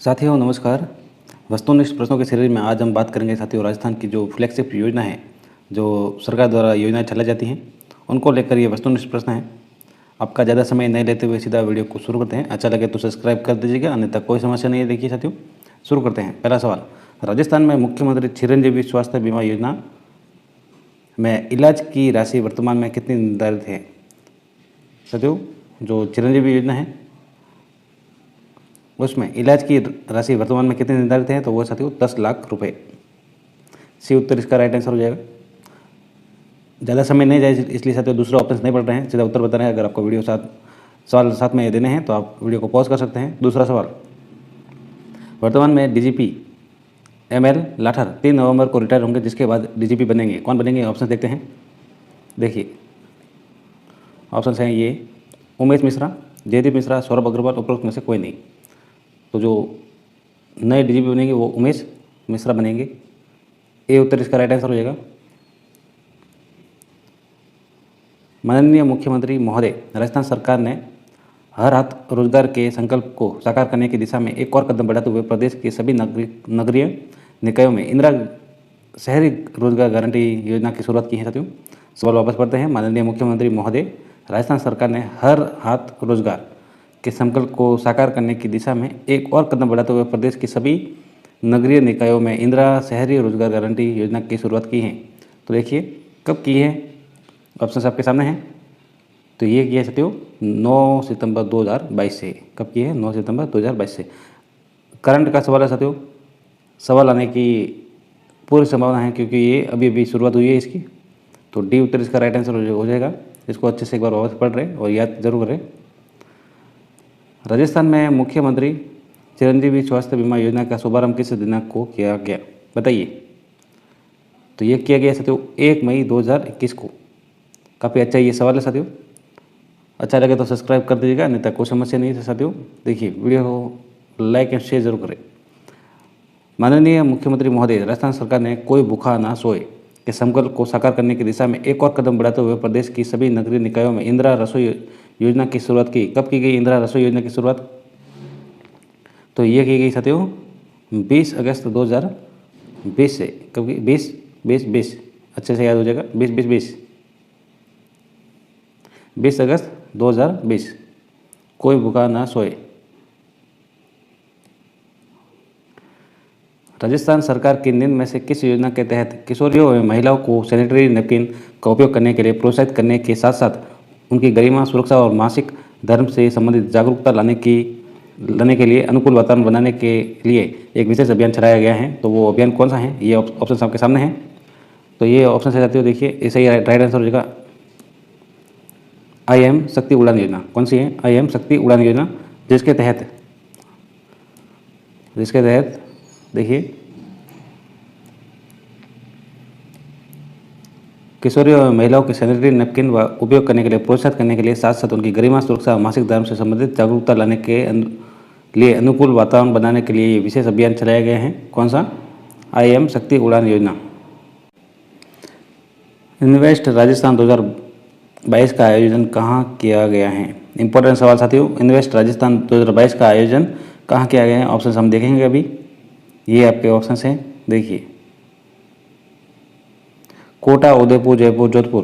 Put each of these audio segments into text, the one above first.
साथियों नमस्कार। वस्तुनिष्ठ प्रश्नों के सीरीज में आज हम बात करेंगे साथियों राजस्थान की जो फ्लैगशिप योजना है, जो सरकार द्वारा योजनाएं चलाई जाती हैं, उनको लेकर ये वस्तुनिष्ठ प्रश्न है। आपका ज़्यादा समय नहीं लेते हुए सीधा वीडियो को शुरू करते हैं। अच्छा लगे तो सब्सक्राइब कर दीजिएगा, अन्यथा कोई समस्या नहीं है। देखिए साथियों, शुरू करते हैं। पहला सवाल, राजस्थान में मुख्यमंत्री चिरंजीवी स्वास्थ्य बीमा योजना में इलाज की राशि वर्तमान में कितनी निर्धारित है? साथियों, जो चिरंजीवी योजना है उसमें इलाज की राशि वर्तमान में कितनी निर्धारित है? तो वो साथियों 10 लाख रुपए। सी उत्तर इसका राइट आंसर हो जाएगा। ज़्यादा समय नहीं जाए इसलिए साथियों दूसरा ऑप्शन नहीं पढ़ रहे हैं, सीधा उत्तर बता रहे हैं। अगर आपको वीडियो सवाल साथ में देने हैं तो आप वीडियो को पॉज कर सकते हैं। दूसरा सवाल, वर्तमान में डीजीपी ML लाठर 3 नवंबर को रिटायर होंगे, जिसके बाद डीजीपी बनेंगे। कौन बनेंगे? ऑप्शन देखते हैं। देखिए ऑप्शन हैं ये: उमेश मिश्रा, जयदीप मिश्रा, सौरभ अग्रवाल, उपरोक्त में से कोई नहीं। तो जो नए डीजीपी बनेंगे वो उमेश मिश्रा बनेंगे। ए उत्तर इसका राइट आंसर हो जाएगा। माननीय मुख्यमंत्री महोदय, राजस्थान सरकार ने हर हाथ रोजगार के संकल्प को साकार करने की दिशा में एक और कदम बढ़ाते हुए प्रदेश के सभी नगरीय निकायों में इंदिरा शहरी रोजगार गारंटी योजना की शुरुआत की है। साथियों सवाल वापस पढ़ते हैं। माननीय मुख्यमंत्री महोदय, राजस्थान सरकार ने हर हाथ रोजगार के संकल्प को साकार करने की दिशा में एक और कदम बढ़ाते हुए प्रदेश के सभी नगरीय निकायों में इंदिरा शहरी रोजगार गारंटी योजना की शुरुआत की है। तो देखिए कब की है, ऑप्शन आपके सामने हैं। तो ये किया है साथियों 9 सितंबर 2022 से। कब की है? 9 सितंबर 2022 से। करंट का सवाल है साथियों, सवाल आने की पूरी संभावना है क्योंकि ये अभी अभी शुरुआत हुई है इसकी। तो डी उत्तर इसका राइट आंसर हो जाएगा। इसको अच्छे से एक बार वापस पढ़ रहे और याद जरूर करें। राजस्थान में मुख्यमंत्री चिरंजीवी स्वास्थ्य बीमा योजना का शुभारंभ किस दिनांक को किया गया? बताइए। तो ये किया गया साथियों 1 मई 2021 को। काफ़ी अच्छा ये सवाल है साथियों। अच्छा लगे तो सब्सक्राइब कर दीजिएगा, नहीं तो कोई समस्या नहीं है साथियों। देखिए वीडियो को लाइक एंड शेयर जरूर करें। माननीय मुख्यमंत्री महोदय, राजस्थान सरकार ने कोई भूखा ना सोए के संकल्प को साकार करने की दिशा में एक और कदम बढ़ाते हुए प्रदेश की सभी नगरीय निकायों में इंदिरा रसोई योजना की शुरुआत की। कब की गई इंदिरा रसोई योजना की शुरुआत? तो ये की गई साथियों 20 अगस्त 2020 से। कब की? 20 अच्छे से याद हो जाएगा। 20 अगस्त 2020। कोई भूखा ना सोए। राजस्थान सरकार की निम्न में से किस योजना के तहत किशोरियों एवं महिलाओं को सैनिटरी नैपकिन का उपयोग करने के लिए प्रोत्साहित करने के साथ साथ उनकी गरिमा, सुरक्षा और मासिक धर्म से संबंधित जागरूकता लाने के लिए अनुकूल वातावरण बनाने के लिए एक विशेष अभियान चलाया गया है? तो वो अभियान कौन सा है? ये ऑप्शन आपके सामने हैं। तो ये ऑप्शन से जाते हो, देखिए ऐसा ही राइट आंसर हो जाएगा IM शक्ति उड़ान योजना। कौन सी है? IM शक्ति उड़ान योजना, जिसके तहत देखिए किशोरियों और महिलाओं के सैनिटरी नैपकिन व उपयोग करने के लिए प्रोत्साहित करने के लिए साथ साथ उनकी गरिमा, सुरक्षा और मासिक धर्म से संबंधित जागरूकता लाने के लिए अनुकूल वातावरण बनाने के लिए ये विशेष अभियान चलाया गया है। कौन सा? IM शक्ति उड़ान योजना। इन्वेस्ट राजस्थान 2022 का आयोजन कहाँ किया गया है? इंपॉर्टेंट सवाल साथियों। इन्वेस्ट राजस्थान 2022 का आयोजन कहाँ किया गया है? ऑप्शन हम देखेंगे अभी। ये आपके ऑप्शन हैं। देखिए कोटा, उदयपुर, जयपुर, जोधपुर।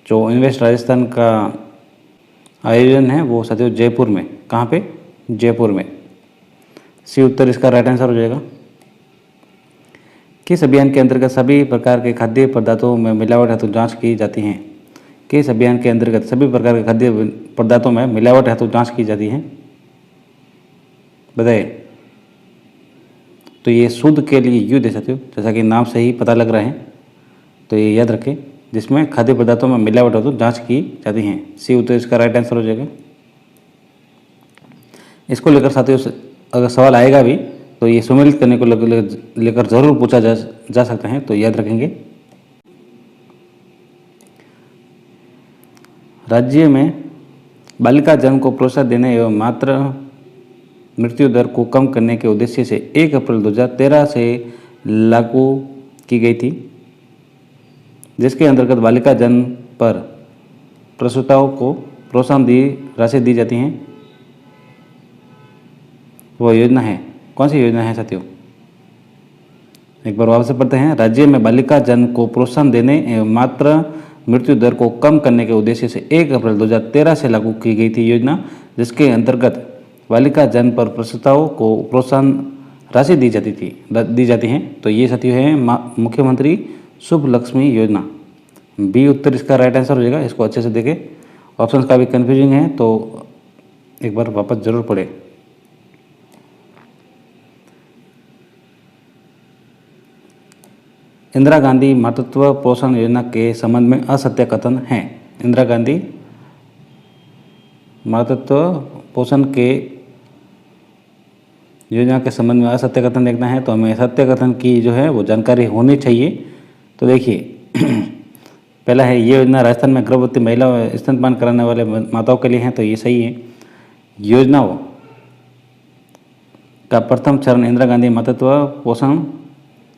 जो इन्वेस्ट राजस्थान का आयोजन है वो साथियों जयपुर में। कहाँ पे? जयपुर में। सी उत्तर इसका राइट आंसर हो जाएगा। किस अभियान के अंतर्गत सभी प्रकार के खाद्य पदार्थों में मिलावट हेतु जांच की जाती है? किस अभियान के अंतर्गत सभी प्रकार के खाद्य पदार्थों में मिलावट हेतु जांच की जाती है? बताइए। तो ये शुद्ध के लिए युद्ध है साथियों, जैसा कि नाम से ही पता लग रहा है। तो ये याद रखें, जिसमें खाद्य पदार्थों में मिलावट हेतु जांच की जाती है। सी उत्तर इसका राइट आंसर हो जाएगा। इसको लेकर साथियों अगर सवाल आएगा भी तो ये सम्मिलित करने को लेकर जरूर पूछा जा सकता है, तो याद रखेंगे। राज्य में बालिका जन्म को प्रोत्साहन देने एवं मातृ मृत्यु दर को कम करने के उद्देश्य से 1 अप्रैल 2013 से लागू की गई थी, जिसके अंतर्गत बालिका जन्म पर प्रसूताओं को प्रोत्साहन राशि दी जाती हैं। वह योजना है कौन सी योजना है साथियों? एक बार वापस से पढ़ते हैं। राज्य में बालिका जन्म को प्रोत्साहन देने एवं मातृ मृत्यु दर को कम करने के उद्देश्य से 1 अप्रैल 2013 से लागू की गई थी योजना, जिसके अंतर्गत बालिका जन्म पर प्रसूताओं को प्रोत्साहन राशि दी जाती हैं। तो ये साथियों है मुख्यमंत्री शुभ लक्ष्मी योजना। बी उत्तर इसका राइट आंसर हो जाएगा। इसको अच्छे से देखें, ऑप्शन का भी कन्फ्यूजिंग है तो एक बार वापस जरूर पढ़े। इंदिरा गांधी मातृत्व पोषण योजना के संबंध में असत्य कथन है। इंदिरा गांधी मातृत्व पोषण के योजना के संबंध में असत्य कथन देखना है तो हमें सत्य कथन की जो है वो जानकारी होनी चाहिए। तो देखिए पहला है, ये योजना राजस्थान में गर्भवती महिला स्तनपान कराने वाले माताओं के लिए है, तो ये सही है। योजनाओं का प्रथम चरण इंदिरा गांधी मातृत्व पोषण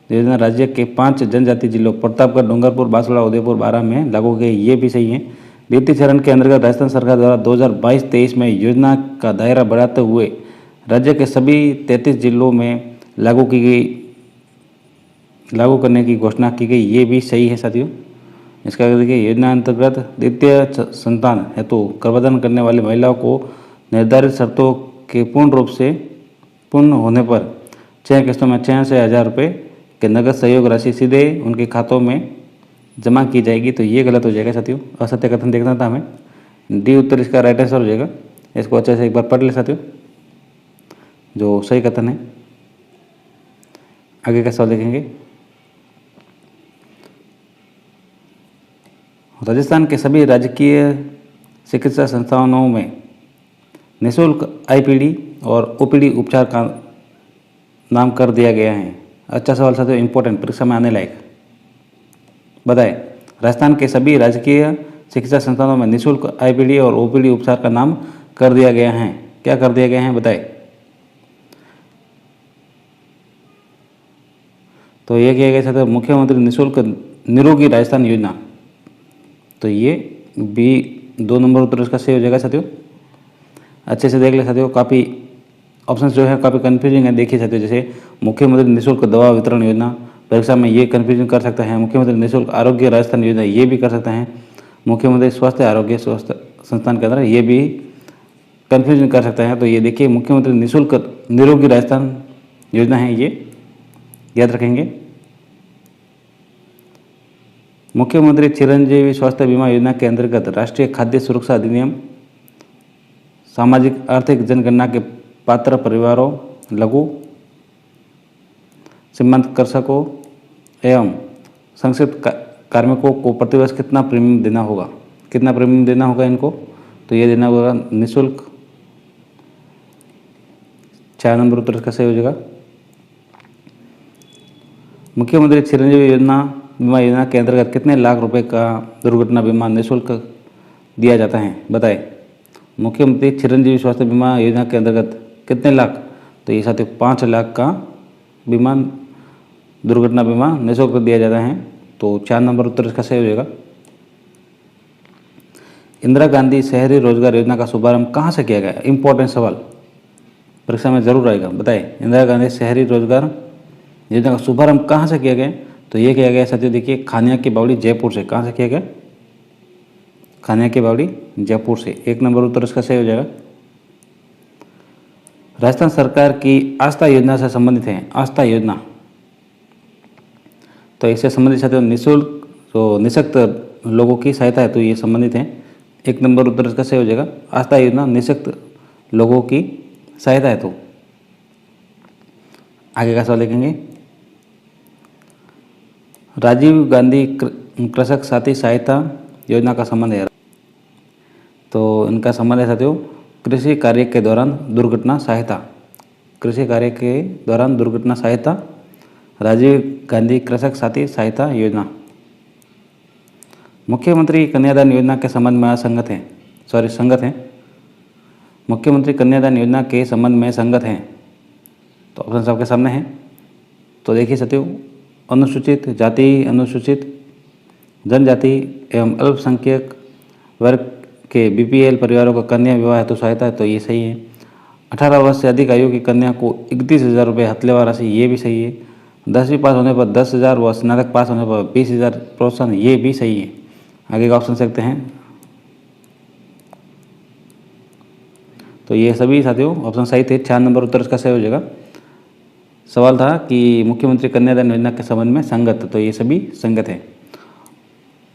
योजना राज्य के 5 जनजातीय जिलों प्रतापगढ़, डूंगरपुर, बांसवाड़ा, उदयपुर, बारां में लागू की गई, ये भी सही है। द्वितीय चरण के अंतर्गत राजस्थान सरकार द्वारा 2022-23 में योजना का दायरा बढ़ाते हुए राज्य के सभी 33 जिलों में लागू करने की घोषणा की गई, ये भी सही है साथियों। इसका देखिए, योजना अंतर्गत द्वितीय संतान हेतु गर्भधारण करने वाली महिलाओं को निर्धारित शर्तों के पूर्ण होने पर 6 किस्तों में 6 से 1000 रुपये के नगद सहयोग राशि सीधे उनके खातों में जमा की जाएगी, तो ये गलत हो जाएगा साथियों। असत्य कथन देखना था हमें। डी उत्तर इसका राइट आंसर हो जाएगा। इसको अच्छे से एक बार पढ़ ले साथियों, जो सही कथन है। आगे का सवाल देखेंगे। राजस्थान के सभी राजकीय चिकित्सा संस्थानों में निःशुल्क आईपीडी और ओपीडी उपचार का नाम कर दिया गया है। अच्छा सवाल साथियों, इंपॉर्टेंट, परीक्षा में आने लायक। बताएं, राजस्थान के सभी राजकीय चिकित्सा संस्थानों में निःशुल्क आईपीडी और ओपीडी उपचार का नाम कर दिया गया है। क्या कर दिया गया है बताएं? तो ये किया गया साथियों मुख्यमंत्री निःशुल्क निरोगी राजस्थान योजना। तो ये बी 2 नंबर उत्तर इसका सही हो जाएगा साथियों। अच्छे से देख ले साथियों, काफ़ी ऑप्शंस जो है काफ़ी कन्फ्यूजिंग है। देखिए साथियों, जैसे मुख्यमंत्री निःशुल्क दवा वितरण योजना, परीक्षा में ये कन्फ्यूजन कर सकते हैं। मुख्यमंत्री निःशुल्क आरोग्य राजस्थान योजना, ये भी कर सकते हैं। मुख्यमंत्री स्वास्थ्य आरोग्य स्वास्थ्य संस्थान केंद्र, ये भी कन्फ्यूजन कर सकते हैं। तो ये देखिए, मुख्यमंत्री निःशुल्क निरोगी राजस्थान योजना है, ये याद रखेंगे। मुख्यमंत्री चिरंजीवी स्वास्थ्य बीमा योजना के अंतर्गत राष्ट्रीय खाद्य सुरक्षा अधिनियम, सामाजिक आर्थिक जनगणना के पात्र परिवारों, लघु सीमांत कृषकों एवं संक्षिप्त कार्मिकों को प्रतिवर्ष कितना प्रीमियम देना होगा? कितना प्रीमियम देना होगा इनको? तो ये देना होगा निःशुल्क। 4 नंबर उत्तर इसका सही हो जाएगा। मुख्यमंत्री चिरंजीवी बीमा योजना के अंतर्गत कितने लाख रुपए का दुर्घटना बीमा निःशुल्क दिया जाता है? बताएं। मुख्यमंत्री चिरंजीवी स्वास्थ्य बीमा योजना के अंतर्गत कितने लाख? तो ये साथियों 5 लाख का बीमा दुर्घटना बीमा निःशुल्क दिया जाता है। तो 4 नंबर उत्तर इसका सही हो जाएगा। इंदिरा गांधी शहरी रोजगार योजना का शुभारंभ कहाँ से किया गया? इंपॉर्टेंट सवाल, परीक्षा में जरूर आएगा। बताएं, इंदिरा गांधी शहरी रोजगार योजना का शुभारंभ कहाँ से किया गया? तो ये किया गया साथियों, देखिए खानिया की बावड़ी जयपुर से। कहाँ से किया गया? खानिया की बावड़ी जयपुर से। 1 नंबर उत्तर इसका सही हो जाएगा। राजस्थान सरकार की आस्था योजना से संबंधित है। आस्था योजना, तो इससे संबंधित साथियों निःशुल्क जो निःशक्त लोगों की सहायता है, तो ये संबंधित है। 1 नंबर उत्तर इसका सही हो जाएगा। आस्था योजना निःशक्त लोगों की सहायता है। तो आगे का सवाल देखेंगे। राजीव गांधी कृषक साथी सहायता योजना का संबंध है। तो इनका संबंध है साथियों कृषि कार्य के दौरान दुर्घटना सहायता। कृषि कार्य के दौरान दुर्घटना सहायता, राजीव गांधी कृषक साथी सहायता योजना। मुख्यमंत्री कन्यादान योजना के संबंध में संगत हैं। मुख्यमंत्री कन्यादान योजना के संबंध में संगत हैं। तो ऑप्शन आपके सामने है। तो देखिए साथियों, अनुसूचित जाति, अनुसूचित जनजाति एवं अल्पसंख्यक वर्ग के बीपीएल परिवारों को कन्या विवाह हेतु सहायता है, तो ये सही है। 18 वर्ष से अधिक आयु की कन्या को 31,000 रुपये हथलेवा राशि, ये भी सही है। 10वीं पास होने पर 10,000 व स्नातक पास होने पर 20,000 प्रोत्साहन, ये भी सही है। आगे का ऑप्शन सकते हैं। तो ये सभी साथियों ऑप्शन सही थे। 4 नंबर उत्तर इसका सही हो जाएगा। सवाल था कि मुख्यमंत्री कन्यादान योजना के संबंध में संगत, तो ये सभी संगत है।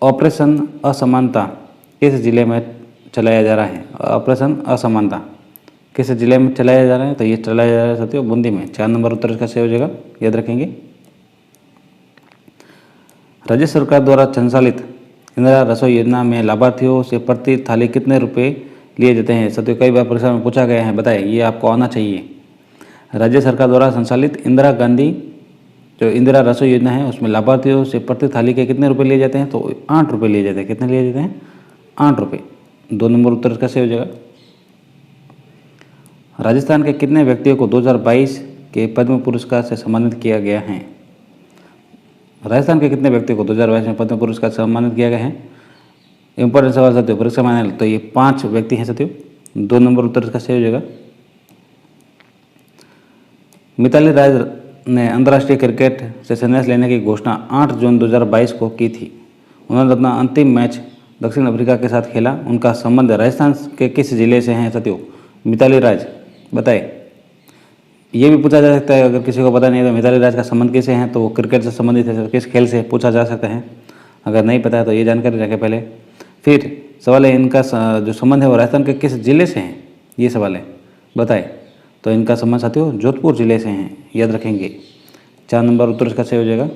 ऑपरेशन असमानता किस जिले में चलाया जा रहा है? ऑपरेशन असमानता किस जिले में चलाया जा रहा है? तो ये चलाया जा रहा है साथियों बूंदी में। 4 नंबर उत्तर इसका सही हो जाएगा, याद रखेंगे। राज्य सरकार द्वारा संचालित इंदिरा रसोई योजना में लाभार्थियों से प्रति थाली कितने रुपए लिए जाते हैं? साथियों कई बार परीक्षा में पूछा गया है, बताएं, ये आपको आना चाहिए। राज्य सरकार द्वारा संचालित इंदिरा गांधी जो इंदिरा रसोई योजना है उसमें लाभार्थियों से प्रति थाली के कितने रुपए लिए जाते हैं? तो 8 रुपये लिए जाते हैं। कितने लिए जाते हैं? 8 रुपये। 2 नंबर उत्तर इसका सही हो जाएगा। राजस्थान के कितने व्यक्तियों को 2022 के पद्म पुरस्कार से सम्मानित किया गया है? राजस्थान के कितने व्यक्तियों को 2022 में पद्म पुरस्कार से सम्मानित किया गया है? इंपॉर्टेंट सवाल साथियों, परीक्षा में आने वाला। तो ये 5 व्यक्ति हैं साथियों। 2 नंबर उत्तर इसका सही हो जाएगा। मिताली राज ने अंतर्राष्ट्रीय क्रिकेट से संन्यास लेने की घोषणा 8 जून 2022 को की थी। उन्होंने अपना अंतिम मैच दक्षिण अफ्रीका के साथ खेला। उनका संबंध राजस्थान के किस जिले से है साथियों? मिताली राज, बताए। ये भी पूछा जा सकता है, अगर किसी को पता नहीं है तो मिताली राज का संबंध किससे है? तो वो क्रिकेट से संबंधित है, किस खेल से, पूछा जा सकता है। अगर नहीं पता है तो ये जानकारी रखें पहले। फिर सवाल है इनका जो संबंध है वो राजस्थान के किस जिले से हैं? ये सवाल है, बताए। तो इनका संबंध साथियों जोधपुर जिले से हैं, याद रखेंगे। 4 नंबर उत्तर इसका सही हो जाएगा।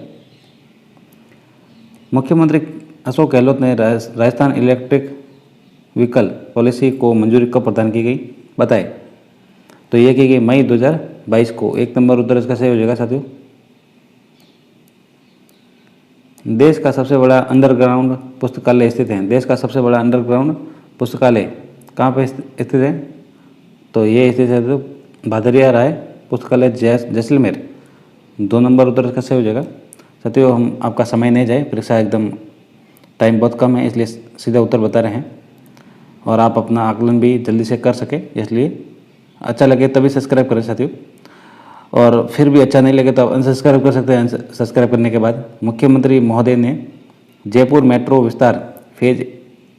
मुख्यमंत्री अशोक गहलोत ने राजस्थान इलेक्ट्रिक व्हीकल पॉलिसी को मंजूरी कब प्रदान की गई? बताए। तो ये की गई मई 2022 को। 1 नंबर उत्तर इसका सही हो जाएगा साथियों। देश का सबसे बड़ा अंडरग्राउंड पुस्तकालय स्थित है। देश का सबसे बड़ा अंडरग्राउंड पुस्तकालय कहाँ पे स्थित है? तो ये स्थित है तो भादरिया राय पुस्तकालय जैसलमेर। 2 नंबर उत्तर इसका सही हो जाएगा। साथियों हम आपका समय नहीं जाए, परीक्षा एकदम टाइम बहुत कम है, इसलिए सीधा उत्तर बता रहे हैं और आप अपना आकलन भी जल्दी से कर सके, इसलिए अच्छा लगे तभी सब्सक्राइब करें साथियों। और फिर भी अच्छा नहीं लगे तो आप अनसब्सक्राइब कर सकते हैं। सब्सक्राइब करने के बाद मुख्यमंत्री महोदय ने जयपुर मेट्रो विस्तार फेज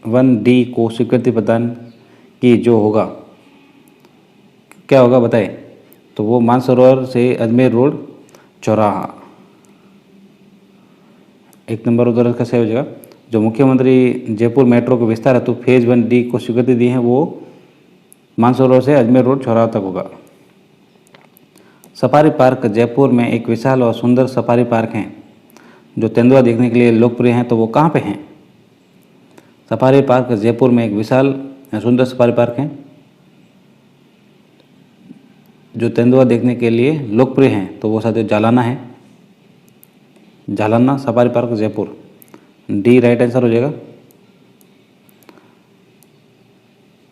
1D को स्वीकृति प्रदान की, जो होगा क्या होगा बताएं? तो वो मानसरोवर से अजमेर रोड चौराहा। 1 नंबर उधर का सही हो जाएगा। जो मुख्यमंत्री जयपुर मेट्रो के विस्तार हेतु फेज 1D को स्वीकृति दी है वो मानसरोवर से अजमेर रोड चौराहा तक होगा। सफारी पार्क जयपुर में एक विशाल और सुंदर सफारी पार्क है जो तेंदुआ देखने के लिए लोकप्रिय हैं, तो वो कहाँ पे हैं? सफारी पार्क जयपुर में एक विशाल सुंदर सफारी पार्क है जो तेंदुआ देखने के लिए लोकप्रिय हैं, तो वो साथियों जालाना है। Jhalana safari park Jaipur. D right answer हो जाएगा।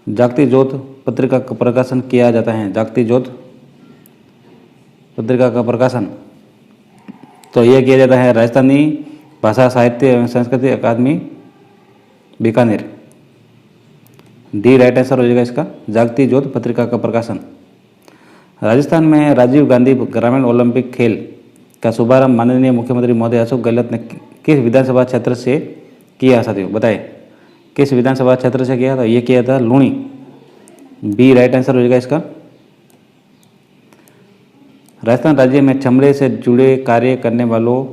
जागती ज्योत पत्रिका का प्रकाशन किया जाता है। जागती ज्योत पत्रिका का प्रकाशन तो यह किया जाता है राजस्थानी भाषा साहित्य एवं संस्कृति अकादमी बीकानेर। डी राइट आंसर हो जाएगा इसका, जागती ज्योत पत्रिका का प्रकाशन। राजस्थान में राजीव गांधी ग्रामीण ओलंपिक खेल का शुभारंभ माननीय मुख्यमंत्री महोदय अशोक गहलोत ने किस विधानसभा क्षेत्र से किया साथियों? बताएं किस विधानसभा क्षेत्र से किया? तो ये किया था लूणी। बी राइट आंसर हो जाएगा इसका। राजस्थान राज्य में चमड़े से जुड़े कार्य करने वालों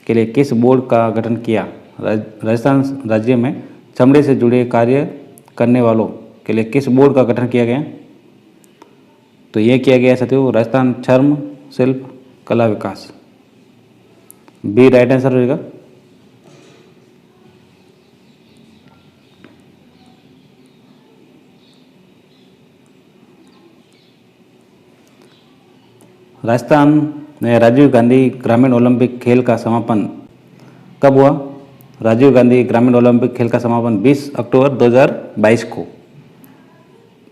के लिए किस बोर्ड का गठन किया? राजस्थान राज्य में चमड़े से जुड़े कार्य करने वालों के लिए किस बोर्ड का गठन किया गया? तो ये किया गया साथियों राजस्थान चर्म शिल्प कला विकास। बी राइट आंसर हो जाएगा। राजस्थान में राजीव गांधी ग्रामीण ओलंपिक खेल का समापन कब हुआ? राजीव गांधी ग्रामीण ओलंपिक खेल का समापन 20 अक्टूबर 2022 को।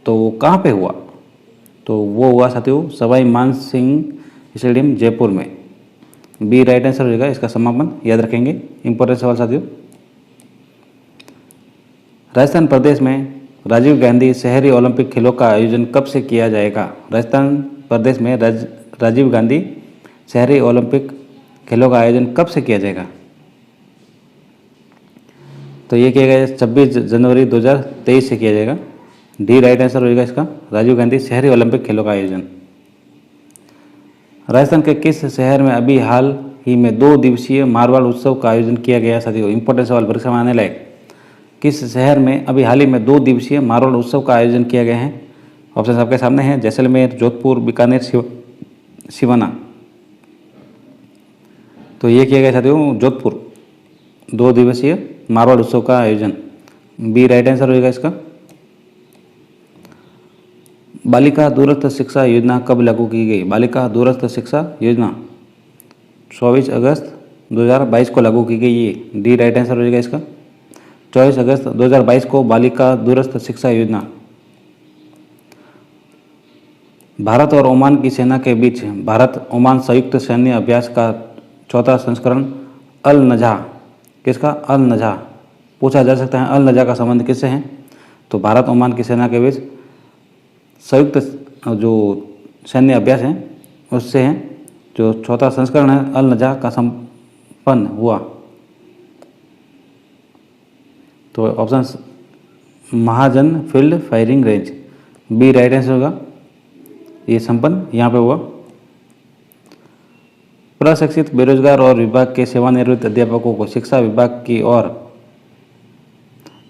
तो वो कहाँ पे हुआ? तो वो हुआ साथियों सवाई मान सिंह स्टेडियम जयपुर में। बी राइट आंसर हो जाएगा इसका समापन, याद रखेंगे। इंपॉर्टेंट सवाल साथियों। राजस्थान प्रदेश में राजीव गांधी शहरी ओलंपिक खेलों का आयोजन कब से किया जाएगा? राजस्थान प्रदेश में राजीव गांधी शहरी ओलंपिक खेलों का आयोजन कब से किया जाएगा? तो ये किया गया 26 जनवरी 2023 से किया जाएगा। डी राइट आंसर होगा इसका, राजीव गांधी शहरी ओलंपिक खेलों का आयोजन। राजस्थान के किस शहर में अभी हाल ही में 2 दिवसीय मारवाड़ उत्सव का आयोजन किया गया? साथियों इंपॉर्टेंट सवाल परीक्षा में आने लायक। किस शहर में अभी हाल ही में 2 दिवसीय मारवाड़ उत्सव का आयोजन किया गया है? ऑप्शन आपके सामने हैं, जैसलमेर, जोधपुर, बीकानेर, सिवाना। तो ये किया गया साथियों जोधपुर, 2 दिवसीय मारवाड़ उत्सव का आयोजन। बी राइट आंसर होगा इसका। बालिका दूरस्थ शिक्षा योजना कब लागू की गई? बालिका दूरस्थ शिक्षा योजना 24 अगस्त 2022 को लागू की गई। ये डी राइट आंसर होगा इसका। 24 अगस्त 2022 को बालिका दूरस्थ शिक्षा योजना। भारत और ओमान की सेना के बीच भारत ओमान संयुक्त सैन्य अभ्यास का 4था संस्करण अल नजह, किसका? अल नजह। पूछा जा सकता है अल नजह का संबंध किससे है? तो भारत ओमान की सेना के बीच संयुक्त जो सैन्य अभ्यास है उससे है। जो 4था संस्करण है अल नजह का संपन्न हुआ। तो option Mahajan field firing range, B right answer होगा। ये संपन्न यहाँ पे हुआ। प्रशिक्षित बेरोजगार और विभाग के सेवानिवृत्त अध्यापकों को शिक्षा विभाग की और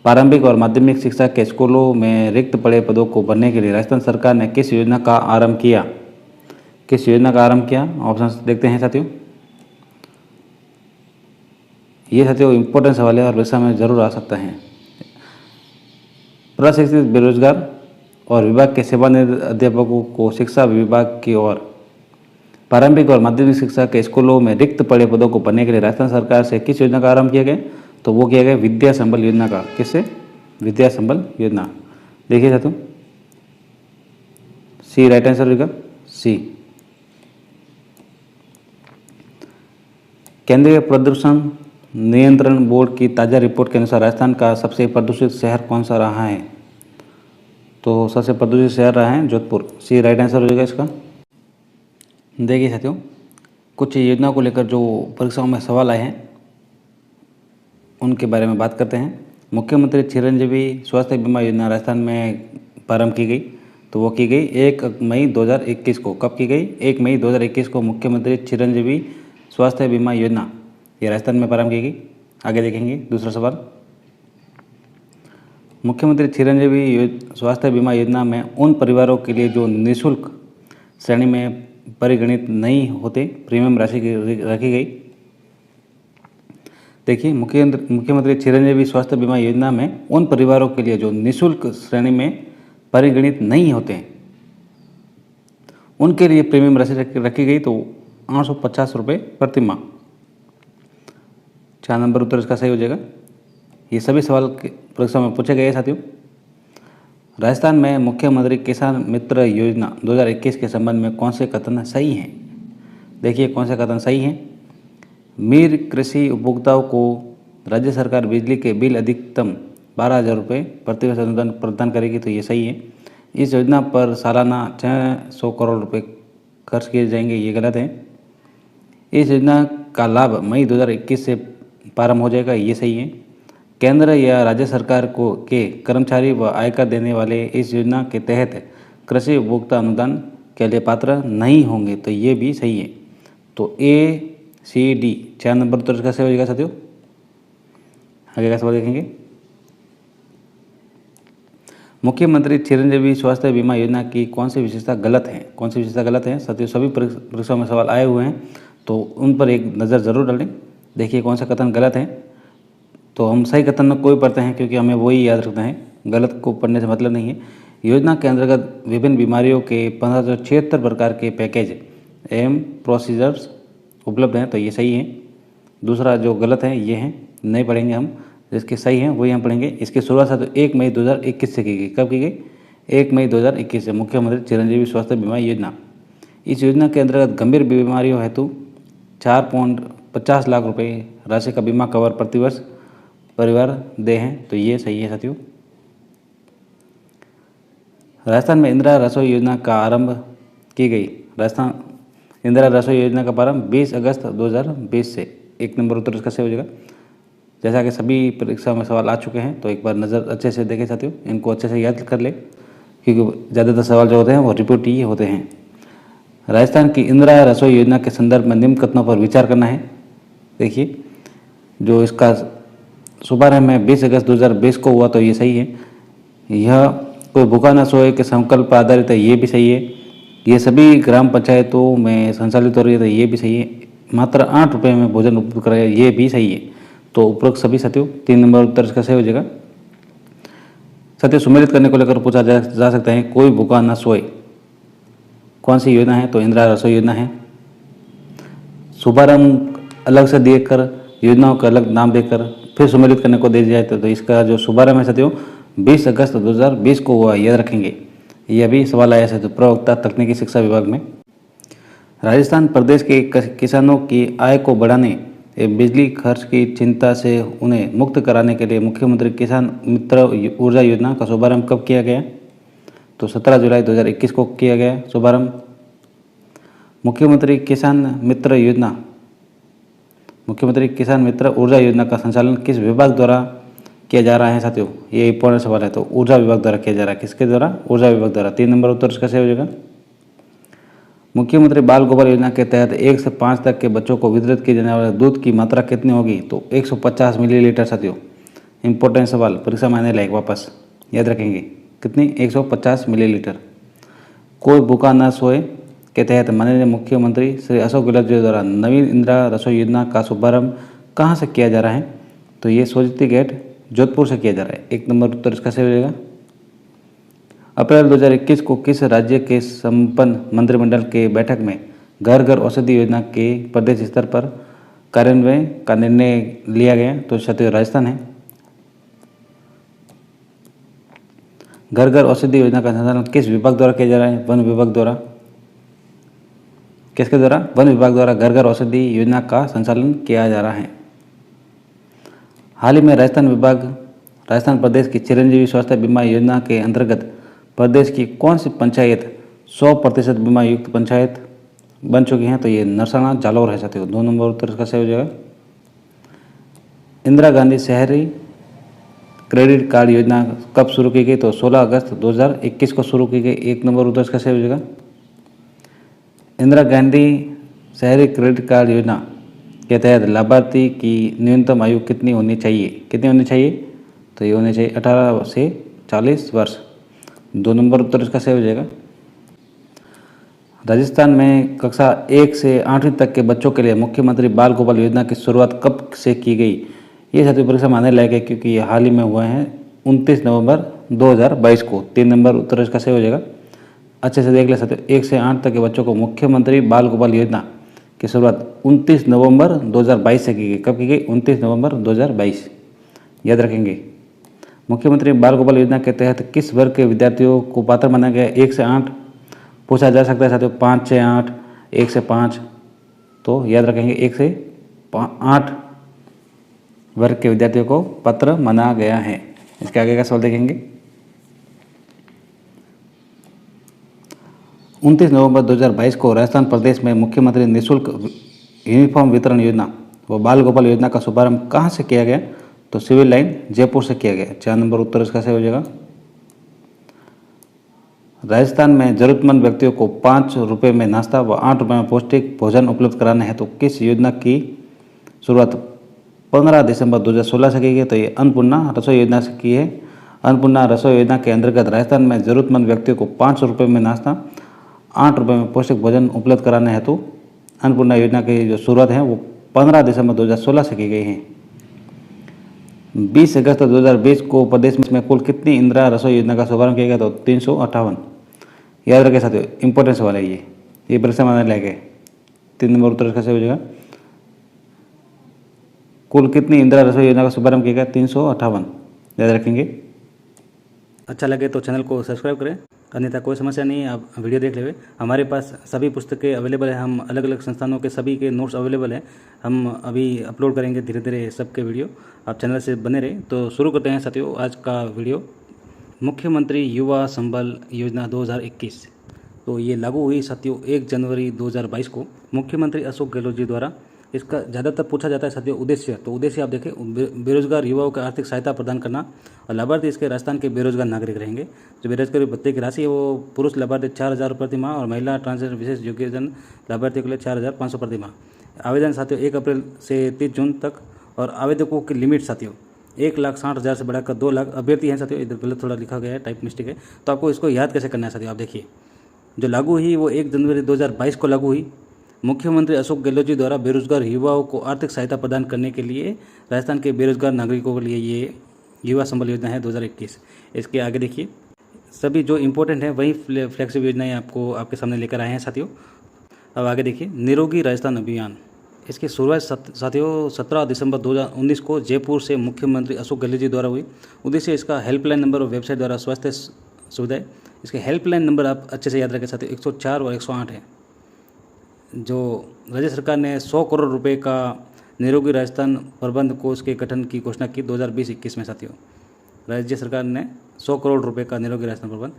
प्रारंभिक और माध्यमिक शिक्षा के स्कूलों में रिक्त पड़े पदों को भरने के लिए राजस्थान सरकार ने किस योजना का आरंभ किया? किस योजना का आरंभ किया? ऑप्शन देखते हैं साथियों। ये साथियों इंपॉर्टेंट सवाल है और परीक्षा में जरूर आ सकता है। प्रशिक्षित बेरोजगार और विभाग के सेवानिवृत्त अध्यापकों को शिक्षा विभाग की ओर प्रारंभिक और माध्यमिक शिक्षा के स्कूलों में रिक्त पड़े पदों को भरने के लिए राजस्थान सरकार से किस योजना का आरंभ किया गया? तो वो किया गया विद्या संबल योजना का। किससे? विद्या संबल योजना। देखिए साथियों, सी राइट आंसर होगा, सी। केंद्रीय प्रदूषण नियंत्रण बोर्ड की ताज़ा रिपोर्ट के अनुसार राजस्थान का सबसे प्रदूषित शहर कौन सा रहा है? तो सबसे प्रदूषित शहर रहा है जोधपुर, सी राइट आंसर हो जाएगा इसका। देखिए साथियों, कुछ योजनाओं को लेकर जो परीक्षाओं में सवाल आए हैं उनके बारे में बात करते हैं। मुख्यमंत्री चिरंजीवी स्वास्थ्य बीमा योजना राजस्थान में प्रारंभ की गई। तो वो की गई 1 मई 2021 को। कब की गई? 1 मई 2021 को मुख्यमंत्री चिरंजीवी स्वास्थ्य बीमा योजना ये राजस्थान में प्रारंभ की गई। आगे देखेंगे दूसरा सवाल। मुख्यमंत्री चिरंजीवी स्वास्थ्य बीमा योजना में उन परिवारों के लिए जो निःशुल्क श्रेणी में परिगणित नहीं होते प्रीमियम राशि रखी गई। देखिए, मुख्यमंत्री चिरंजीवी स्वास्थ्य बीमा योजना में उन परिवारों के लिए जो निःशुल्क श्रेणी में परिगणित नहीं होते उनके लिए प्रीमियम राशि रखी गई। तो 850 रुपये प्रति माह। 4 नंबर उत्तर इसका सही हो जाएगा। ये सभी सवाल परीक्षा में पूछे गए साथियों। राजस्थान में मुख्यमंत्री किसान मित्र योजना 2021 के संबंध में कौन से कथन सही हैं? देखिए कौन से कथन सही हैं। मीर कृषि उपभोक्ताओं को राज्य सरकार बिजली के बिल अधिकतम 12,000 रुपये प्रति वर्ष अनुदान प्रदान करेगी। तो ये सही है। इस योजना पर सालाना 600 करोड़ रुपए खर्च किए जाएंगे, ये गलत है। इस योजना का लाभ मई 2021 से प्रारंभ हो जाएगा, ये सही है। केंद्र या राज्य सरकार के कर्मचारी व आयकर देने वाले इस योजना के तहत कृषि उपभोक्ता अनुदान के लिए पात्र नहीं होंगे। तो ये भी सही है। तो ए सी डी 4 नंबर उत्तर कैसे हो जाएगा साथियों। आगे का सवाल देखेंगे। मुख्यमंत्री चिरंजीवी स्वास्थ्य बीमा योजना की कौन सी विशेषता गलत है? कौन सी विशेषता गलत है साथियों? सभी परीक्षाओं में सवाल आए हुए हैं तो उन पर एक नज़र जरूर डालें। देखिए कौन सा कथन गलत है। तो हम सही कथन कोई पढ़ते हैं क्योंकि हमें वही याद रखना है, गलत को पढ़ने से मतलब नहीं है। योजना के अंतर्गत विभिन्न बीमारियों के 1576 प्रकार के पैकेज एवं प्रोसीजर्स उपलब्ध हैं। तो ये सही है। दूसरा जो गलत है ये है, नहीं पढ़ेंगे हम। जिसके सही हैं वही हम पढ़ेंगे। इसकी शुरुआत तो 1 मई 2021 से की गई। कब की गई? 1 मई 2021 से मुख्यमंत्री चिरंजीवी स्वास्थ्य बीमा योजना। इस योजना के अंतर्गत गंभीर बीमारियों हेतु 4.50 लाख रुपए राशि का बीमा कवर प्रतिवर्ष परिवार दे हैं। तो ये सही है साथियों। राजस्थान में इंदिरा रसोई योजना का आरंभ की गई। राजस्थान इंदिरा रसोई योजना का प्रारंभ 20 अगस्त 2020 से। 1 नंबर उत्तर इसका सही हो जाएगा। जैसा कि सभी परीक्षा में सवाल आ चुके हैं तो एक बार नज़र अच्छे से देखें साथियों, इनको अच्छे से याद कर ले क्योंकि ज़्यादातर सवाल जो होते हैं वो रिपीट ही होते हैं। राजस्थान की इंदिरा रसोई योजना के संदर्भ में निम्न कथनों पर विचार करना है। देखिए, जो इसका शुभारंभ में 20 अगस्त 2020 को हुआ तो ये सही है। यह कोई भूखा न सोए के संकल्प पर आधारित है, ये भी सही है। ये सभी ग्राम पंचायतों में संचालित हो रही है तो ये भी सही है। मात्र 8 रुपये में भोजन उपलब्ध कराया, ये भी सही है। तो उपरोक्त सभी साथियों 3 नंबर उत्तर इसका सही हो जाएगा। साथियों, सुमेलित करने को लेकर पूछा जा सकता है कोई भूखा न सोए कौन सी योजना है, तो इंदिरा रसोई योजना है। शुभारंभ अलग से देकर, योजनाओं का अलग नाम देकर फिर सुमेलित करने को दे दिया जाए तो इसका जो शुभारंभ है साथियों 20 अगस्त 2020 को हुआ, याद रखेंगे। यह भी सवाल आया है तो प्रवक्ता तकनीकी शिक्षा विभाग में। राजस्थान प्रदेश के किसानों की आय को बढ़ाने एवं बिजली खर्च की चिंता से उन्हें मुक्त कराने के लिए मुख्यमंत्री किसान मित्र ऊर्जा योजना का शुभारंभ कब किया गया, तो 17 जुलाई 2021 को किया गया शुभारंभ। मुख्यमंत्री किसान मित्र ऊर्जा योजना का संचालन किस विभाग द्वारा किया जा रहा है साथियों, ये इंपॉर्टेंट सवाल है। तो ऊर्जा विभाग द्वारा किया जा रहा है। किसके द्वारा? ऊर्जा विभाग द्वारा। 3 नंबर उत्तर इसका सही हो जाएगा। मुख्यमंत्री बाल गोपाल योजना के तहत 1 से 5 तक के बच्चों को वितरित किए जाने वाले दूध की मात्रा कितनी होगी, तो 150 मिलीलीटर साथियों। इंपॉर्टेंट सवाल, परीक्षा में आने लायक, वापस याद रखेंगे। कितनी? 150 मिलीलीटर। कोई भूखा न सोए के तहत माननीय मुख्यमंत्री श्री अशोक गहलोत जी द्वारा नवीन इंदिरा रसोई योजना का शुभारंभ कहाँ से किया जा रहा है, तो ये सोजती गेट जोधपुर से किया जा रहा है। 1 नंबर उत्तर इसका सही हो जाएगा। अप्रैल 2021 को किस राज्य के संपन्न मंत्रिमंडल के बैठक में घर घर औषधि योजना के प्रदेश स्तर पर कार्यान्वयन का निर्णय लिया गया, तो साथियों राजस्थान है। घर घर औषधि योजना का संचालन किस विभाग द्वारा किया जा रहा है? वन विभाग द्वारा। किसके द्वारा? वन विभाग द्वारा घर घर औषधि योजना का संचालन किया जा रहा है। हाल ही में राजस्थान प्रदेश की चिरंजीवी स्वास्थ्य बीमा योजना के अंतर्गत प्रदेश की कौन सी पंचायत 100% बीमा युक्त पंचायत बन चुकी हैं, तो ये नरसाना जालौर है साथियों। 2 नंबर उत्तर इसका सही हो जाएगा। इंदिरा गांधी शहरी क्रेडिट कार्ड योजना कब शुरू की गई, तो 16 अगस्त 2021 को शुरू की गई। 1 नंबर उत्तर इसका सही हो जाएगा। इंदिरा गांधी शहरी क्रेडिट कार्ड योजना के तहत लाभार्थी की न्यूनतम आयु कितनी होनी चाहिए? कितनी होनी चाहिए, तो ये होनी चाहिए 18 से 40 वर्ष। 2 नंबर उत्तर इसका सही हो जाएगा। राजस्थान में कक्षा 1 से 8वीं तक के बच्चों के लिए मुख्यमंत्री बाल गोपाल योजना की शुरुआत कब से की गई? ये साथियों परीक्षा में आने लायक है क्योंकि ये हाल ही में हुआ है 29 नवंबर 2022 को। 3 नंबर उत्तर इसका सही हो जाएगा। अच्छे से देख ले साथियों, 1 से 8 तक के बच्चों को मुख्यमंत्री बाल गोपाल योजना की शुरुआत 29 नवंबर 2022 से की गई। कब की गई? 29 नवंबर 2022, याद रखेंगे। मुख्यमंत्री बाल गोपाल योजना के तहत किस वर्ग के विद्यार्थियों को पात्र माना गया? 1 से 8 पूछा जा सकता है साथियों। 5 से 8, 1 से 5, तो याद रखेंगे 1 से 8 वर्ग के विद्यार्थियों को पात्र माना गया है। इसके आगे का सवाल देखेंगे। 29 नवंबर 2022 को राजस्थान प्रदेश में मुख्यमंत्री निःशुल्क यूनिफॉर्म वितरण योजना व बाल गोपाल योजना का शुभारंभ कहाँ से किया गया, तो सिविल लाइन जयपुर से किया गया। 4 नंबर उत्तर इसका सही हो जाएगा। राजस्थान में जरूरतमंद व्यक्तियों को 5 रुपये में नाश्ता व 8 रुपये में पौष्टिक भोजन उपलब्ध कराना है, तो किस योजना की शुरुआत 15 दिसंबर 2016 से की गई, तो ये अन्नपूर्णा रसोई योजना से की है। अन्नपूर्णा रसोई योजना के अंतर्गत राजस्थान में जरूरतमंद व्यक्तियों को 5 रुपये में नाश्ता, 8 रुपये में पौष्टिक भोजन उपलब्ध कराने हेतु अन्नपूर्णा योजना की जो शुरुआत है वो 15 दिसंबर 2016 से की गई है। 20 अगस्त 2020 को प्रदेश में कुल कितनी इंदिरा रसोई योजना का शुभारंभ किया गया, तो 358। याद रखें साथियों, इंपॉर्टेंस वाला है ये परीक्षा में आने लायक है। 3 नंबर उत्तर इसका सही हो जाएगा। कुल कितनी इंदिरा रसोई योजना का शुभारंभ किया गया? 358, याद रखेंगे। अच्छा लगे तो चैनल को सब्सक्राइब करें, अन्यथा कोई समस्या नहीं है, आप वीडियो देख लेंगे। हमारे पास सभी पुस्तकें अवेलेबल है, हम अलग अलग संस्थानों के सभी के नोट्स अवेलेबल हैं। हम अभी अपलोड करेंगे धीरे धीरे सबके वीडियो, आप चैनल से बने रहें। तो शुरू करते हैं साथियों आज का वीडियो। मुख्यमंत्री युवा संबल योजना 2021 तो ये लागू हुई साथियों 1 जनवरी 2022 को। मुख्यमंत्री अशोक गहलोत जी द्वारा इसका ज़्यादातर पूछा जाता है साथियों उद्देश्य। तो उद्देश्य आप देखें, बेरोजगार युवाओं को आर्थिक सहायता प्रदान करना और लाभार्थी इसके राजस्थान के बेरोजगार नागरिक रहेंगे। जो बेरोजगारी भत्ते की राशि है वो पुरुष लाभार्थी 4,000 प्रति माह और महिला ट्रांसजेंडर विशेष योग्यजन लाभार्थियों के लिए 4,500 प्रति माह। आवेदन साथियों 1 अप्रैल से 30 जून तक और आवेदकों की लिमिट साथियों 1,60,000 से बढ़ाकर 2 लाख अभ्यर्थी हैं साथियों। इधर गलत थोड़ा लिखा गया है, टाइप मिस्टेक है। तो आपको इसको याद कैसे करना है साथियों, आप देखिए। जो लागू हुई वो 1 जनवरी 2022 को लागू हुई। मुख्यमंत्री अशोक गहलोत जी द्वारा बेरोजगार युवाओं को आर्थिक सहायता प्रदान करने के लिए राजस्थान के बेरोजगार नागरिकों के लिए ये युवा संबल योजना है 2021। इसके आगे देखिए, सभी जो इम्पोर्टेंट है वही फ्लैगशिप योजनाएं आपको आपके सामने लेकर आए हैं साथियों। अब आगे देखिए, निरोगी राजस्थान अभियान। इसकी शुरुआत साथियों 17 दिसंबर 2019 को जयपुर से मुख्यमंत्री अशोक गहलोत जी द्वारा हुई। उद्देश्य इसका हेल्पलाइन नंबर और वेबसाइट द्वारा स्वास्थ्य सुविधाएं। इसके हेल्पलाइन नंबर आप अच्छे से याद रखें साथियों, 104 और 108 है। जो राज्य सरकार ने 100 करोड़ रुपए का निरोगी राजस्थान प्रबंध कोष के गठन की घोषणा की 2020-21 में साथियों। राज्य सरकार ने 100 करोड़ रुपए का निरोगी राजस्थान प्रबंध,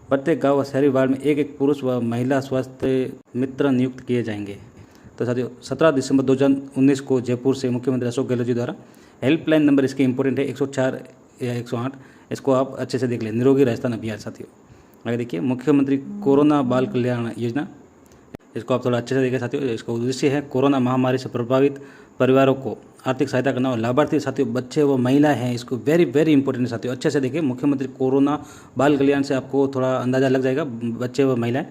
प्रत्येक गांव व शहरी वार्ड में एक पुरुष व महिला स्वास्थ्य मित्र नियुक्त किए जाएंगे। तो साथियों 17 दिसंबर 2019 को जयपुर से मुख्यमंत्री अशोक गहलोत जी द्वारा हेल्पलाइन नंबर इसके इंपॉर्टेंट है 104 या 108। इसको आप अच्छे से देख लें, निरोगी राजस्थान अभियान साथियों। आगे देखिए, मुख्यमंत्री कोरोना बाल कल्याण योजना। इसको आप थोड़ा अच्छे से देखें साथियों। इसका उद्देश्य है कोरोना महामारी से प्रभावित परिवारों को आर्थिक सहायता करना और लाभार्थी साथियों बच्चे व महिला हैं। इसको वेरी वेरी इंपॉर्टेंट है साथियों, अच्छे से देखिए। मुख्यमंत्री कोरोना बाल कल्याण से आपको थोड़ा अंदाज़ा लग जाएगा, बच्चे व महिलाएं।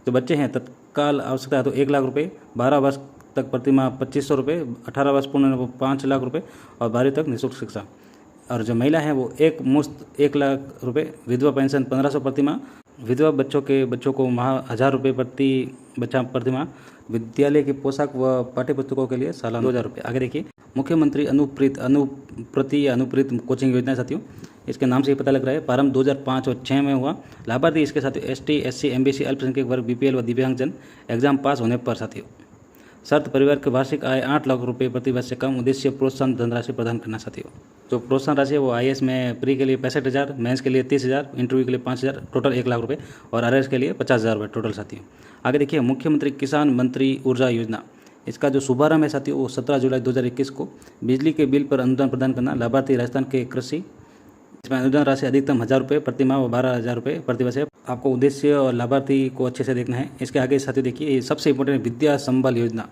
तो बच्चे हैं तत्काल आवश्यकता है तो 1 लाख रुपये, 12 वर्ष तक प्रति माह 2,500 रुपये, 18 वर्ष पूर्ण 5 लाख रुपये और 12वीं तक निःशुल्क शिक्षा। और जो महिला हैं वो एक मुश्त 1 लाख रुपये, विधवा पेंशन 1,500 प्रति माह, विधवा बच्चों को माह 1,000 रुपये प्रति बच्चा प्रति माह, विद्यालय के पोशाक व पाठ्य पुस्तकों के लिए सालाना 2,000 रुपये। आगे देखिए, मुख्यमंत्री अनुप्रीत कोचिंग योजना साथियों। इसके नाम से ही पता लग रहा है, प्रारंभ 2005 और 6 में हुआ। लाभार्थी इसके साथियों ST, SC, MBC, अल्पसंख्यक वर्ग, BPL व दिव्यांगजन एग्जाम पास होने पर साथियों। शर्त परिवार की वार्षिक आय 8 लाख रुपये प्रति वर्ष से कम। उद्देश्य प्रोत्साहन धनराशि प्रदान करना साथियों। जो प्रोत्साहन राशि है वो IAS में प्री के लिए 65,000, मेंस के लिए 30,000, इंटरव्यू के लिए 5,000, टोटल 1 लाख रुपये और RS के लिए 50,000 रुपये टोटल साथियों। आगे देखिए, मुख्यमंत्री किसान मंत्री ऊर्जा योजना। इसका जो शुभारंभ है साथियों वो 17 जुलाई 2021 को। बिजली के बिल पर अनुदान प्रदान करना। लाभार्थी राजस्थान के कृषि। इसमें अनुदान राशि अधिकतम 1,000 रुपये प्रति माह व 12,000 रुपये प्रति वर्ष है। आपको उद्देश्य और लाभार्थी को अच्छे से देखना है। इसके आगे साथियों देखिए, ये सबसे इंपॉर्टेंट विद्या संबल योजना।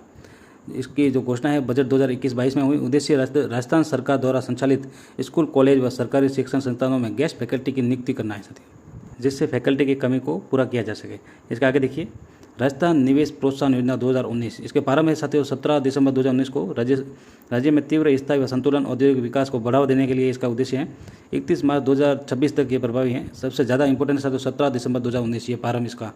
इसकी जो घोषणा है बजट 2021-22 में हुई। उद्देश्य राजस्थान सरकार द्वारा संचालित स्कूल, कॉलेज व सरकारी शिक्षण संस्थानों में गेस्ट फैकल्टी की नियुक्ति करना है साथियों, जिससे फैकल्टी की कमी को पूरा किया जा सके। इसके आगे देखिए, राजस्थान निवेश प्रोत्साहन योजना 2019। इसके प्रारंभ में साथियों 17 दिसंबर 2019 को। राज्य में तीव्र स्थायी व संतुलन औद्योगिक विकास को बढ़ावा देने के लिए इसका उद्देश्य है। 31 मार्च 2026 तक ये प्रभावी है। सबसे ज़्यादा इंपॉर्टेंट साथियों 17 दिसंबर 2019 ये प्रारंभ इसका।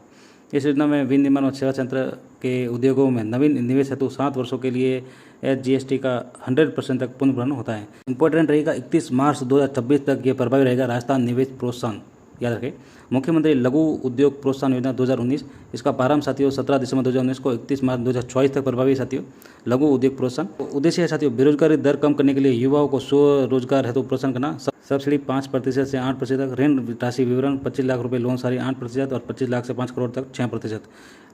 इस योजना में विनिर्माण और सेवा क्षेत्र के उद्योगों में नवीन निवेश हेतु 7 वर्षों के लिए SGST का 100% तक पुनर्भरण होता है। इंपॉर्टेंट रहेगा 31 मार्च 2026 तक ये प्रभावी रहेगा राजस्थान निवेश प्रोत्साहन, याद रखें। मुख्यमंत्री लघु उद्योग प्रोत्साहन योजना 2019। इसका प्रारंभ साथियों 17 दिसंबर 2019 को। 31 मार्च 2024 तक प्रभावी साथियों लघु उद्योग प्रोत्साहन। उद्देश्य है साथियों बेरोजगारी दर कम करने के लिए युवाओं को स्वरोजगार हेतु प्रोत्साहन करना। सब्सिडी 5% से 8% तक। ऋण राशि विवरण 25 लाख रुपये, लोन सारी 8% और 25 लाख से 5 करोड़ तक 6%।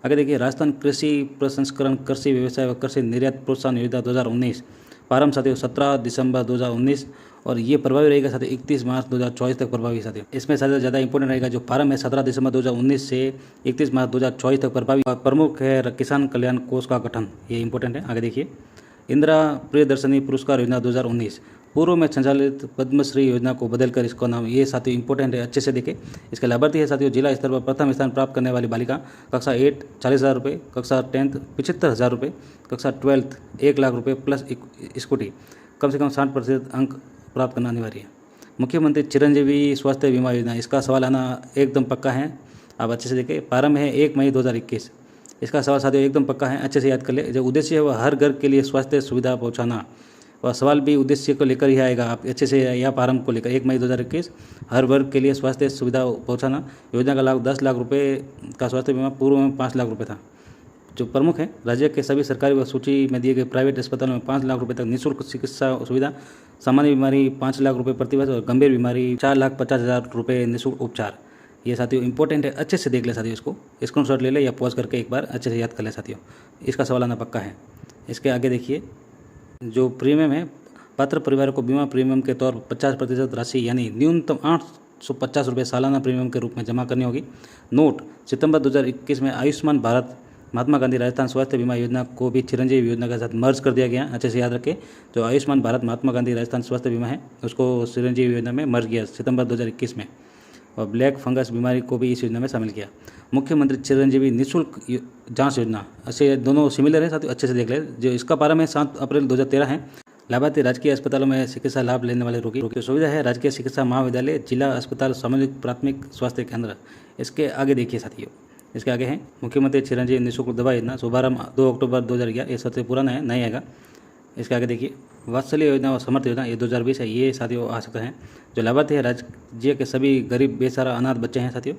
आगे देखिए, राजस्थान कृषि प्रसंस्करण, कृषि व्यवसाय व कृषि निर्यात प्रोत्साहन योजना 2019। प्रारंभ साथियों 17 दिसंबर 2019 और ये प्रभावी रहेगा साथियों 31 मार्च 2024 तक प्रभावी साथियों। इसमें सबसे ज़्यादा इंपॉर्टेंट रहेगा जो प्रारंभ है 17 दिसंबर 2019 से 31 मार्च 2024 तक प्रभावी। प्रमुख है किसान कल्याण कोष का गठन, ये इंपॉर्टेंट है। आगे देखिए, इंदिरा प्रियदर्शनी पुरस्कार योजना 2019। पूर्व में संचालित पद्मश्री योजना को बदलकर इसका नाम, ये साथियों इंपॉर्टेंट है, अच्छे से देखें। इसके लाभार्थी है साथियों जिला स्तर पर प्रथम स्थान प्राप्त करने वाली बालिका। कक्षा 8 40,000 रुपये, कक्षा 10th 75,000 रुपये, कक्षा 12th 1 लाख रुपये प्लस स्कूटी। कम से कम 60% अंक प्राप्त करना अनिवार्य है। मुख्यमंत्री चिरंजीवी स्वास्थ्य बीमा योजना। इसका सवाल आना एकदम पक्का है, आप अच्छे से देखें। प्रारंभ है 1 मई 2021। इसका सवाल साथियों एकदम पक्का है, अच्छे से याद कर ले। जो उद्देश्य है वह हर घर के लिए स्वास्थ्य सुविधा पहुंचाना, और सवाल भी उद्देश्य को लेकर ही आएगा, आप अच्छे से या प्रारंभ को लेकर। 1 मई 2021 हर वर्ग के लिए स्वास्थ्य सुविधा पहुंचाना। योजना का लाभ 10 लाख रुपये का स्वास्थ्य बीमा, पूर्व में 5 लाख रुपये था। जो प्रमुख है, राज्य के सभी सरकारी व सूची में दिए गए प्राइवेट अस्पतालों में 5 लाख रुपए तक निःशुल्क चिकित्सा सुविधा, सामान्य बीमारी 5 लाख रुपए प्रति वर्ष और गंभीर बीमारी 4,50,000 रुपये निःशुल्क उपचार। ये साथियों इंपॉर्टेंट है, अच्छे से देख ले साथियों, इसको स्क्रीनशॉट ले ले या पॉज करके एक बार अच्छे से याद कर ले साथियों, इसका सवाल आना पक्का है। इसके आगे देखिए, जो प्रीमियम है, पात्र परिवारों को बीमा प्रीमियम के तौर पर 50% राशि यानी न्यूनतम 850 रुपये सालाना प्रीमियम के रूप में जमा करनी होगी। नोट, सितंबर 2021 में आयुष्मान भारत महात्मा गांधी राजस्थान स्वास्थ्य बीमा योजना को भी चिरंजीवी योजना के साथ मर्ज कर दिया गया। अच्छे से याद रखें, जो आयुष्मान भारत महात्मा गांधी राजस्थान स्वास्थ्य बीमा है उसको चिरंजीवी योजना में मर्ज किया सितंबर 2021 में, और ब्लैक फंगस बीमारी को भी इस योजना में शामिल किया। मुख्यमंत्री चिरंजीवी निःशुल्क जांच योजना, ऐसे दोनों सिमिलर है साथियों, अच्छे से देख ले। जो इसका प्रारंभ है 7 अप्रैल 2013 है। लाभार्थी राजकीय अस्पतालों में चिकित्सा लाभ लेने वाले रोगी की सुविधा है राजकीय चिकित्सा महाविद्यालय, जिला अस्पताल, सामुदायिक प्राथमिक स्वास्थ्य केंद्र। इसके आगे देखिए साथियों, इसके आगे है मुख्यमंत्री चिरंजीवी निःशुल्क दवा योजना, शुभारंभ 2 अक्टूबर 2011, ये सबसे पुराना है, नहीं आएगा। इसके आगे देखिए, वात्सल्य योजना और समर्थ योजना, ये 2020 है, ये साथियों आ सकता है। जो लाभार्थी है राज्य के सभी गरीब बेसहारा अनाथ बच्चे हैं साथियों।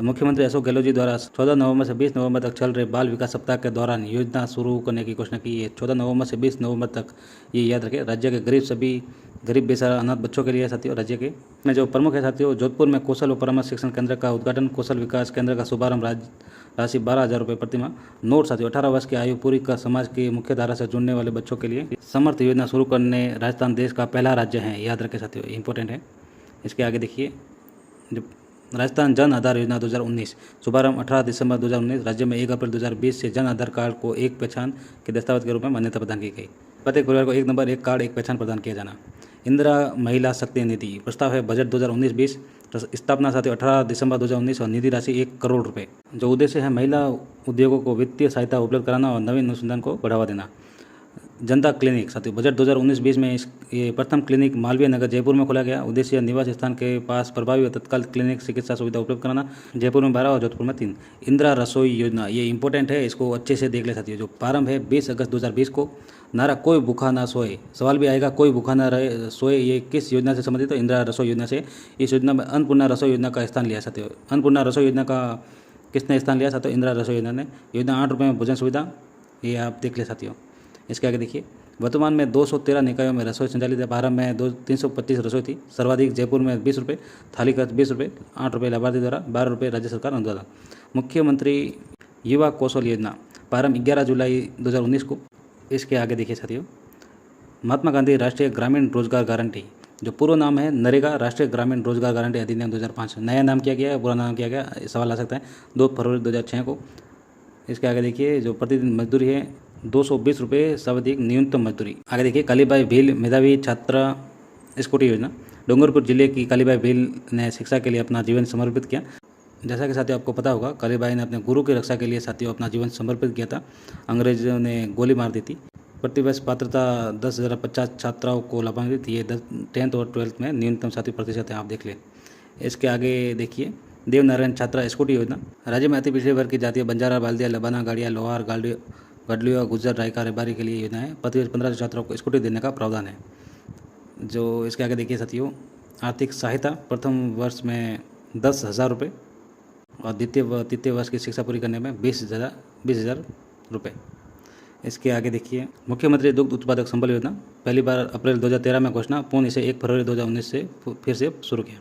मुख्यमंत्री अशोक गहलोत जी द्वारा 14 नवंबर से 20 नवंबर तक चल रहे बाल विकास सप्ताह के दौरान योजना शुरू करने की घोषणा की है। 14 नवंबर से 20 नवंबर तक, ये याद रखें, राज्य के सभी गरीब बेसहारा अनाथ बच्चों के लिए साथियों। राज्य के में जो प्रमुख है साथियों, जोधपुर में कौशल व परामर्श शिक्षण केंद्र का उद्घाटन, कौशल विकास केंद्र का शुभारंभ, राशि 12,000 रुपये प्रतिमाह। नोट साथियों, 18 वर्ष की आयु पूरी का समाज की मुख्य धारा से जुड़ने वाले बच्चों के लिए समर्थ योजना शुरू करने राजस्थान देश का पहला राज्य है, याद रखें साथियों, इंपॉर्टेंट है। इसके आगे देखिए, जो राजस्थान जन आधार योजना 2019, शुभारंभ 18 दिसंबर 2019, राज्य में 1 अप्रैल 2020 से जन आधार कार्ड को एक पहचान के दस्तावेज के रूप में मान्यता प्रदान की गई। प्रत्येक परिवार को 1 नंबर 1 कार्ड 1 पहचान प्रदान किया जाना। इंदिरा महिला शक्ति निधि, प्रस्ताव है बजट 2019-20, स्थापना साथियों 18 दिसंबर 2019 और निधि राशि 1 करोड़ रुपए। जो उद्देश्य है महिला उद्योगों को वित्तीय सहायता उपलब्ध कराना और नवीन अनुसंधान को बढ़ावा देना। जनता क्लिनिक साथियों, बजट 2019-20 में ये प्रथम क्लिनिक मालवीय नगर जयपुर में खोला गया। उद्देश्य निवास स्थान के पास प्रभावी और तत्काल क्लिनिक चिकित्सा सुविधा उपलब्ध कराना। जयपुर में 12 और जोधपुर में 3। इंदिरा रसोई योजना, ये इंपॉर्टेंट है, इसको अच्छे से देख ले साथियों। जो प्रारंभ है 20 अगस्त 2020 को। नारा कोई भूखा ना सोए, सवाल भी आएगा, कोई भूखा ना रहे सोए, ये किस योजना से संबंधित? तो इंदिरा रसोई योजना से। इस योजना में अन्नपूर्णा रसोई योजना का स्थान लिया साथियों। अन्नपूर्णा रसोई योजना का किसने स्थान लिया साथियों? इंदिरा रसोई योजना ने। योजना 8 रुपये में भोजन सुविधा, ये आप देख ले साथियों। इसके आगे देखिए, वर्तमान में 213 निकायों में रसोई संचालित है। प्रारंभ में 325 रसोई थी। सर्वाधिक जयपुर में 20 रुपये, थाली खर्च 20 रुपये, 8 रुपये लाभार्थी द्वारा, 12 रुपये राज्य सरकार अनुदान। मुख्यमंत्री युवा कौशल योजना, प्रारंभ 11 जुलाई 2019 को। इसके आगे देखिए साथियों, महात्मा गांधी राष्ट्रीय ग्रामीण रोजगार गारंटी, जो पूर्व नाम है नरेगा राष्ट्रीय ग्रामीण रोजगार गारंटी अधिनियम 2005, नया नाम किया गया है, पुराना नाम किया गया, सवाल आ सकता है, 2 फरवरी 2006 को। इसके आगे देखिए, जो प्रतिदिन मजदूरी है 220 रुपये, सर्वाधिक न्यूनतम मजदूरी। आगे देखिए, कालीबाई भील मेधावी छात्रा स्कूटी योजना, डूंगरपुर जिले की कालीबाई भील ने शिक्षा के लिए अपना जीवन समर्पित किया। जैसा कि साथियों आपको पता होगा, कालीबाई ने अपने गुरु की रक्षा के लिए साथियों अपना जीवन समर्पित किया था। अंग्रेजों ने गोली मार दी थी। प्रतिवर्ष पात्रता 10,050 छात्राओं को लाभान्वित, ये 10th और 12th में न्यूनतम साथियों प्रतिशत है, आप देख लें। इसके आगे देखिए, देवनारायण छात्रा स्कूटी योजना, राज्य में अति पिछड़े वर्ग की जातियाँ बंजारा, बाल्दिया, लबाना, गाड़िया, लोहार, गडलिया, गुज्जर, रायका, रेबारी के लिए योजना है। प्रतिवर्ष 15 छात्रों को स्कूटी देने का प्रावधान है। जो इसके आगे देखिए साथियों, आर्थिक सहायता प्रथम वर्ष में 10,000 रुपये और द्वितीय व तृतीय वर्ष की शिक्षा पूरी करने में 20,000 रुपये। इसके आगे देखिए, मुख्यमंत्री दुग्ध उत्पादक संबल योजना, पहली बार अप्रैल 2013 में घोषणा, पुनः इसे 1 फरवरी 2019 से फिर से शुरू किया।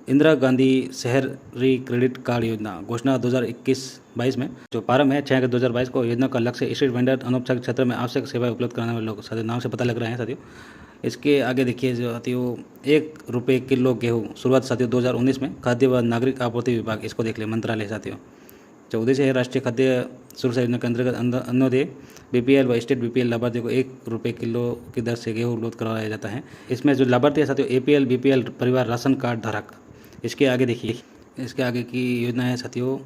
इंदिरा गांधी शहरी क्रेडिट कार्ड योजना, घोषणा 2021-22 में, जो प्रारंभ है 6 अगस्त 2022 को। योजना का लक्ष्य स्ट्रीट वेंडर, अनौपचारिक क्षेत्र में आवश्यक सेवाएं उपलब्ध कराने वाले लोग, साथियों नाम से पता लग रहे हैं साथियों। इसके आगे देखिए जो साथियों, 1 रुपये किलो गेहूँ, शुरुआत साथियों 2019 में। खाद्य व नागरिक आपूर्ति विभाग, इसको देख ले, मंत्रालय साथियों। जो उद्देश्य है राष्ट्रीय खाद्य सुरक्षा योजना के अंतर्गत अन्नोदय बीपीएल व स्टेट बीपीएल लाभार्थियों को 1 रुपये किलो की दर से गेहूँ उपलब्ध करवाया जाता है। इसमें जो लाभार्थी है साथियों, एपीएल बीपीएल परिवार राशन कार्ड धारक। इसके आगे देखिए, इसके आगे की योजना है साथियों,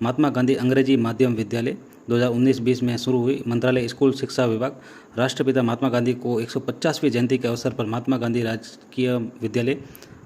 महात्मा गांधी अंग्रेजी माध्यम विद्यालय 2019-20 में शुरू हुई। मंत्रालय स्कूल शिक्षा विभाग, राष्ट्रपिता महात्मा गांधी को 150वीं जयंती के अवसर पर महात्मा गांधी राजकीय विद्यालय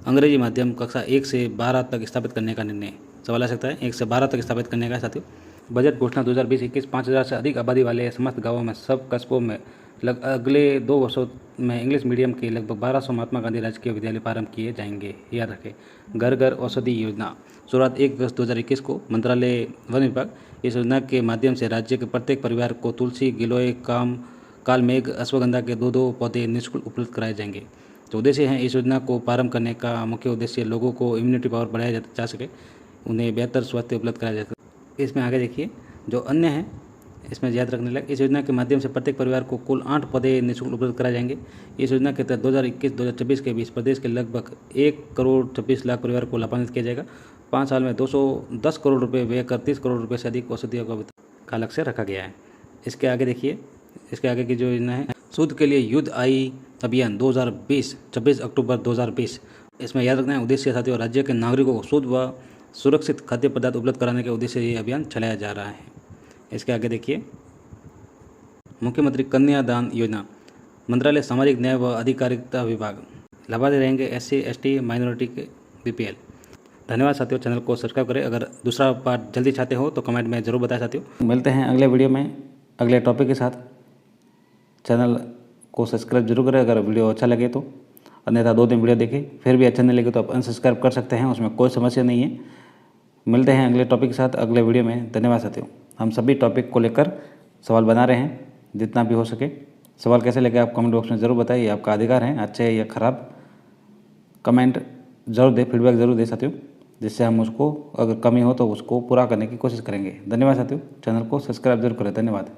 अंग्रेजी माध्यम कक्षा 1 से 12 तक स्थापित करने का निर्णय। सवाल आ सकता है, 1 से 12 तक स्थापित करने का साथियों। बजट घोषणा 2020-21, 5,000 से अधिक आबादी वाले समस्त गाँवों में सब कस्बों में अगले 2 वर्षों में इंग्लिश मीडियम के लगभग 1200 महात्मा गांधी राजकीय विद्यालय प्रारंभ किए जाएंगे। याद रखें। घर घर औषधि योजना शुरुआत 1 अगस्त 2021 को मंत्रालय वन विभाग। इस योजना के माध्यम से राज्य के प्रत्येक परिवार को तुलसी, गिलोय, कालमेघ, अश्वगंधा के 2-2 पौधे निःशुल्क उपलब्ध कराए जाएंगे। जो उद्देश्य हैं इस योजना को प्रारंभ करने का मुख्य उद्देश्य लोगों को इम्यूनिटी पावर बढ़ाया जा सके, उन्हें बेहतर स्वास्थ्य उपलब्ध कराया जा सके। इसमें आगे देखिए जो अन्य हैं इसमें याद रखने लगे। इस योजना के माध्यम से प्रत्येक परिवार को कुल 8 पौधे निःशुल्क उपलब्ध कराए जाएंगे। इस योजना के तहत 2021-2026 के बीच प्रदेश के लगभग 1,26,00,000 परिवार को लाभान्वित किया जाएगा। 5 साल में 210 करोड़ रुपये व्यय कर 30 करोड़ रुपये से अधिक औषधियों का लक्ष्य रखा गया है। इसके आगे देखिए, इसके आगे की जो योजना है शुद्ध के लिए युद्ध आई अभियान 2020 26 अक्टूबर 2020। इसमें याद रखना है उद्देश्य साथियों राज्य के नागरिकों को शुद्ध व सुरक्षित खाद्य पदार्थ उपलब्ध कराने के उद्देश्य ये अभियान चलाया जा रहा है। इसके आगे देखिए मुख्यमंत्री कन्यादान योजना मंत्रालय सामाजिक न्याय व अधिकारिता विभाग। लाभार्थी रहेंगे SC ST माइनॉरिटी के BPL। धन्यवाद साथियों। चैनल को सब्सक्राइब करें। अगर दूसरा पार्ट जल्दी चाहते हो तो कमेंट में ज़रूर बताएं साथियों। मिलते हैं अगले वीडियो में अगले टॉपिक के साथ। चैनल को सब्सक्राइब जरूर करें अगर वीडियो अच्छा लगे तो, अन्यथा 2 दिन वीडियो देखें फिर भी अच्छा नहीं लगे तो आप अनसब्सक्राइब कर सकते हैं, उसमें कोई समस्या नहीं है। मिलते हैं अगले टॉपिक के साथ अगले वीडियो में। धन्यवाद साथियों। हम सभी टॉपिक को लेकर सवाल बना रहे हैं जितना भी हो सके। सवाल कैसे लगे आप कमेंट बॉक्स में ज़रूर बताइए, आपका अधिकार है अच्छे या ख़राब कमेंट ज़रूर दें, फीडबैक ज़रूर दें साथियों, जिससे हम उसको अगर कमी हो तो उसको पूरा करने की कोशिश करेंगे। धन्यवाद साथियों। चैनल को सब्सक्राइब जरूर करें। धन्यवाद।